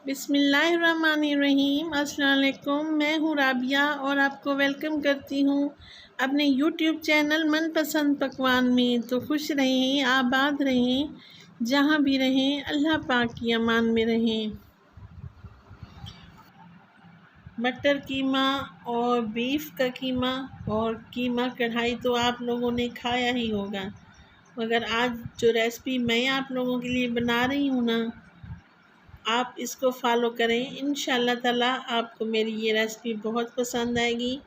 बिस्मिल्लाहिर्रहमानिर्रहीम। अस्सलाम वालेकुम। मैं हूँ राबिया और आपको वेलकम करती हूँ अपने यूट्यूब चैनल मनपसंद पकवान में। तो खुश रहें, आबाद रहें, जहाँ भी रहें अल्लाह पाक की अमान में रहें। मटर कीमा और बीफ का कीमा और कीमा कढ़ाई तो आप लोगों ने खाया ही होगा, मगर आज जो रेसिपी मैं आप लोगों के लिए बना रही हूँ ना, आप इसको फॉलो करें। इंशाअल्लाह ताला आपको मेरी ये रेसिपी बहुत पसंद आएगी।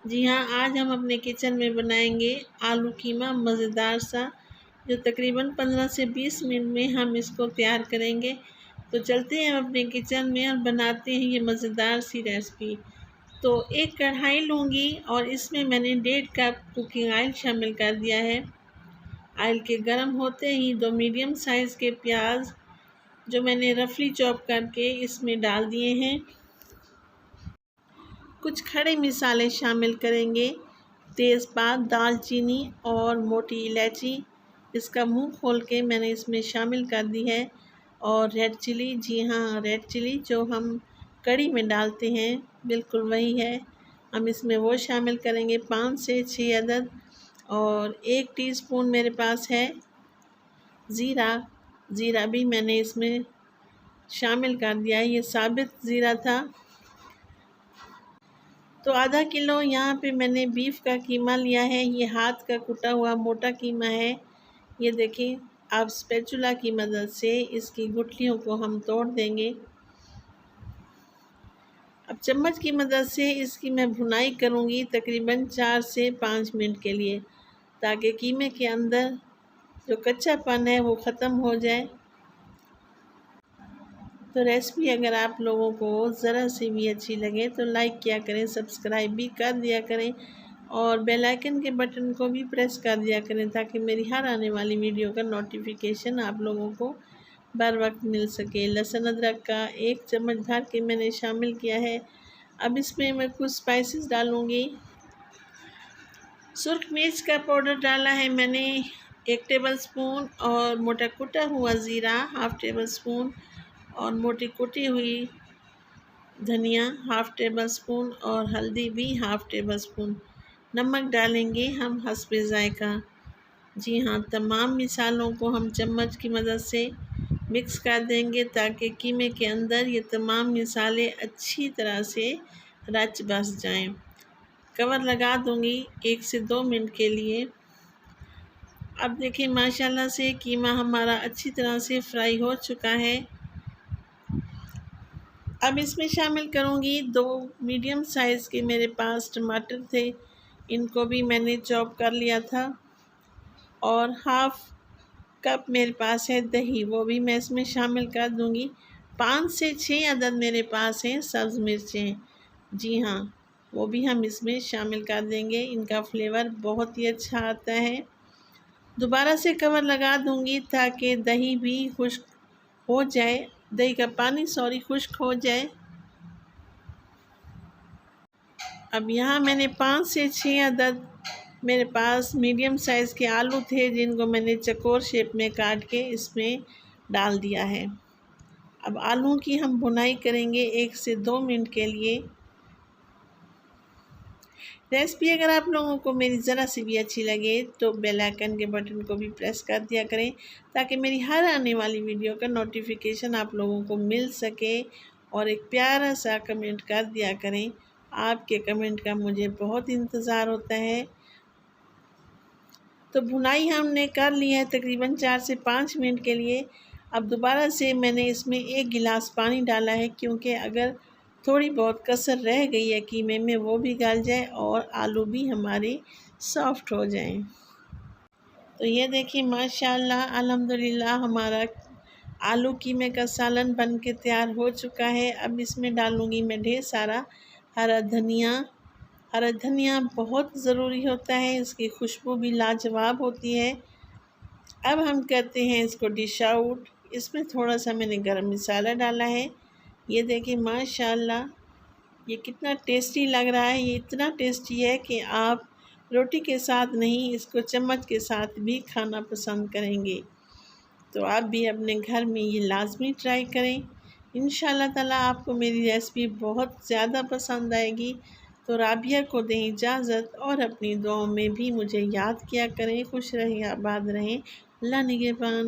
जी हाँ, आज हम अपने किचन में बनाएंगे आलू कीमा मज़ेदार सा, जो तकरीबन 15 से 20 मिनट में हम इसको तैयार करेंगे। तो चलते हैं अपने किचन में और बनाते हैं ये मज़ेदार सी रेसिपी। तो एक कढ़ाई लूँगी और इसमें मैंने 1.5 कप कुकिंग ऑयल शामिल कर दिया है। ऑयल के गर्म होते ही 2 मीडियम साइज़ के प्याज जो मैंने रफली चॉप करके इसमें डाल दिए हैं। कुछ खड़े मसाले शामिल करेंगे, तेज़पात, दालचीनी और मोटी इलायची। इसका मुंह खोल के मैंने इसमें शामिल कर दी है। और रेड चिली, जी हाँ, रेड चिली जो हम कढ़ी में डालते हैं, बिल्कुल वही है। हम इसमें वो शामिल करेंगे 5 से 6 अदद। और 1 टीस्पून मेरे पास है ज़ीरा भी मैंने इसमें शामिल कर दिया है, ये साबित ज़ीरा था। तो आधा किलो यहाँ पे मैंने बीफ का कीमा लिया है। ये हाथ का कुटा हुआ मोटा कीमा है। ये देखिए, आप स्पैचुला की मदद से इसकी गुठलियों को हम तोड़ देंगे। अब चम्मच की मदद से इसकी मैं भुनाई करूँगी तकरीबन 4 से 5 मिनट के लिए, ताकि कीमे के अंदर जो कच्चापन है वो ख़त्म हो जाए। तो रेसिपी अगर आप लोगों को ज़रा सी भी अच्छी लगे तो लाइक किया करें, सब्सक्राइब भी कर दिया करें और बेल आइकन के बटन को भी प्रेस कर दिया करें, ताकि मेरी हर आने वाली वीडियो का नोटिफिकेशन आप लोगों को बर वक्त मिल सके। लहसुन अदरक का 1 चम्मच भर के मैंने शामिल किया है। अब इसमें मैं कुछ स्पाइसेस डालूँगी। सुर्ख मिर्च का पाउडर डाला है मैंने 1 टेबल स्पून, और मोटा कुटा हुआ ज़ीरा 1/2 टेबल स्पून, और मोटी कुटी हुई धनिया 1/2 टेबल स्पून, और हल्दी भी 1/2 टेबल स्पून। नमक डालेंगे हम हस्बे ज़ायका। जी हाँ, तमाम मिसालों को हम चम्मच की मदद से मिक्स कर देंगे, ताकि कीमे के अंदर ये तमाम मिसाले अच्छी तरह से रच बस जाएं। कवर लगा दूंगी 1 से 2 मिनट के लिए। अब देखिए, माशाल्लाह से कीमा हमारा अच्छी तरह से फ्राई हो चुका है। अब इसमें शामिल करूँगी 2 मीडियम साइज़ के मेरे पास टमाटर थे, इनको भी मैंने चॉप कर लिया था। और 1/2 कप मेरे पास है दही, वो भी मैं इसमें शामिल कर दूँगी। 5 से 6 अदद मेरे पास हैं सब्ज़ मिर्चें, जी हाँ, वो भी हम इसमें शामिल कर देंगे। इनका फ्लेवर बहुत ही अच्छा आता है। दोबारा से कवर लगा दूँगी ताकि दही भी खुश्क हो जाए, दही का पानी खुश्क हो जाए। अब यहाँ मैंने 5 से 6 अदद मेरे पास मीडियम साइज़ के आलू थे, जिनको मैंने चकोर शेप में काट के इसमें डाल दिया है। अब आलू की हम भुनाई करेंगे 1 से 2 मिनट के लिए। रेसिपी अगर आप लोगों को मेरी ज़रा सी भी अच्छी लगे तो बेल आइकन के बटन को भी प्रेस कर दिया करें, ताकि मेरी हर आने वाली वीडियो का नोटिफिकेशन आप लोगों को मिल सके। और एक प्यारा सा कमेंट कर दिया करें, आपके कमेंट का मुझे बहुत इंतज़ार होता है। तो भुनाई हमने कर ली है तकरीबन 4 से 5 मिनट के लिए। अब दोबारा से मैंने इसमें 1 गिलास पानी डाला है, क्योंकि अगर थोड़ी बहुत कसर रह गई है कीमे में, वो भी गल जाए और आलू भी हमारे सॉफ्ट हो जाएं। तो ये देखिए, माशाल्लाह अल्हम्दुलिल्लाह हमारा आलू कीमे का सालन बन के तैयार हो चुका है। अब इसमें डालूँगी मैं ढेर सारा हरा धनिया। हरा धनिया बहुत ज़रूरी होता है, इसकी खुशबू भी लाजवाब होती है। अब हम करते हैं इसको डिश आउट। इसमें थोड़ा सा मैंने गरम मसाला डाला है। ये देखिए, माशाल्लाह ये कितना टेस्टी लग रहा है। ये इतना टेस्टी है कि आप रोटी के साथ नहीं, इसको चम्मच के साथ भी खाना पसंद करेंगे। तो आप भी अपने घर में ये लाजमी ट्राई करें। इंशाल्लाह ताला आपको मेरी रेसिपी बहुत ज़्यादा पसंद आएगी। तो राबिया को दें इजाज़त और अपनी दुआओं में भी मुझे याद किया करें। खुश रहें, आबाद रहें। अल्लाह निगहबान।